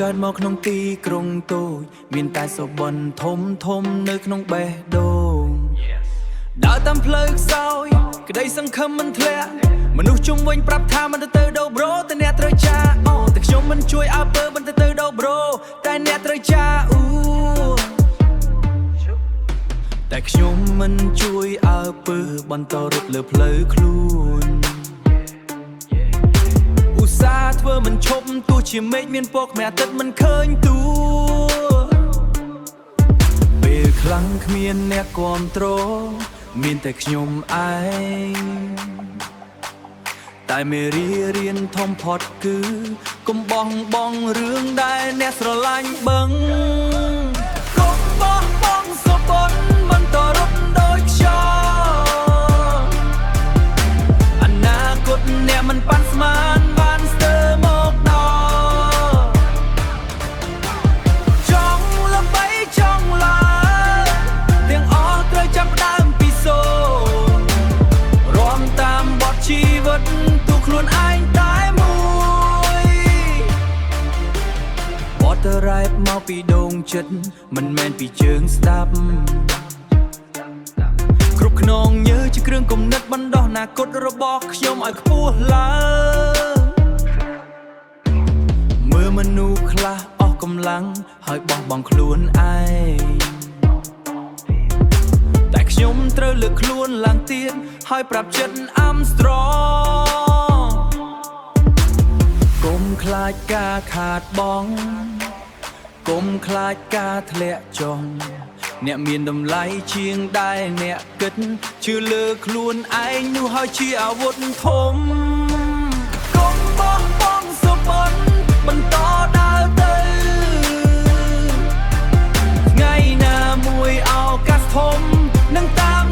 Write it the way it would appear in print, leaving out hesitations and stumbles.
កើតមកក្នុងទីក្រុងតូចមានតែសុបិនធំធំនៅក្នុងបេះដូងដើរតាមផ្លូវខ្សោយក្តីសង្ឃឹមមិនធ្លាក់មនុស្សជុំវិញប្រាប់ថាមិនទៅដូរប្រូតែអ្នកត្រូវចាអូតែខ្ញុំមិនជួយអើពើមិនទៅដូរប្រូតែអ្នកត្រូវចាអូតែខ្ញុំមិនជួយអើពើបន្តរត់លើផ្លូវខ្លួនឧស្សាហ៍ធ្វើមិនឈប់ទោះជាមេឃមានពណ៌ខ្មៅអាទិត្យមិនឃើញទួពេលខ្លាំងគ្មានអ្នកគាំទ្រមានតែខ្ញុំឯងតែមេរៀនធំផុតគឺកុំបោះបង់រឿងដែលអ្នកស្រឡាញ់បឹងកុំបោះបង់សុបិនបន្តរត់ដូចខ្យល់អនាគតអ្នកមិនប៉ាន់ស្មានបានស្ទើរមកដល់ចង់ល្បីចង់ឡើងទាំងអស់ត្រូវចាប់ដើមពីសូន្យរួមតាមបទជីវិតទូខ្លួនឯងតែមួយបទរ៉ែបមកពីដងចិត្តមិនមែនពីជើងស្ដាប់គ្រប់ខ្នងញើជាគ្រឿងគំនិតបណ្ដោះអនាគតរបស់ខ្ញុំឲ្យខ្ពស់ឡើងមើលមនុស្សខ្លះអស់កម្លាំងហើយបោះបង់ខ្លួនឯងតែខ្ញុំត្រូវលើកខ្លួនឡើងទៀតហើយប្រាប់ចិត្ត I'm strong កុំខ្លាចការខាតបង់កុំខ្លាចការធ្លាក់ចុះអ្នកមានតម្លៃជាងដែលអ្នកគិតជឿលើខ្លួនឯងនោះហើយជាអាវុធធំកុំបោះបង់សុបិនបន្តដើរទៅថ្ងៃណាមួយឱកាសធំនឹងតាម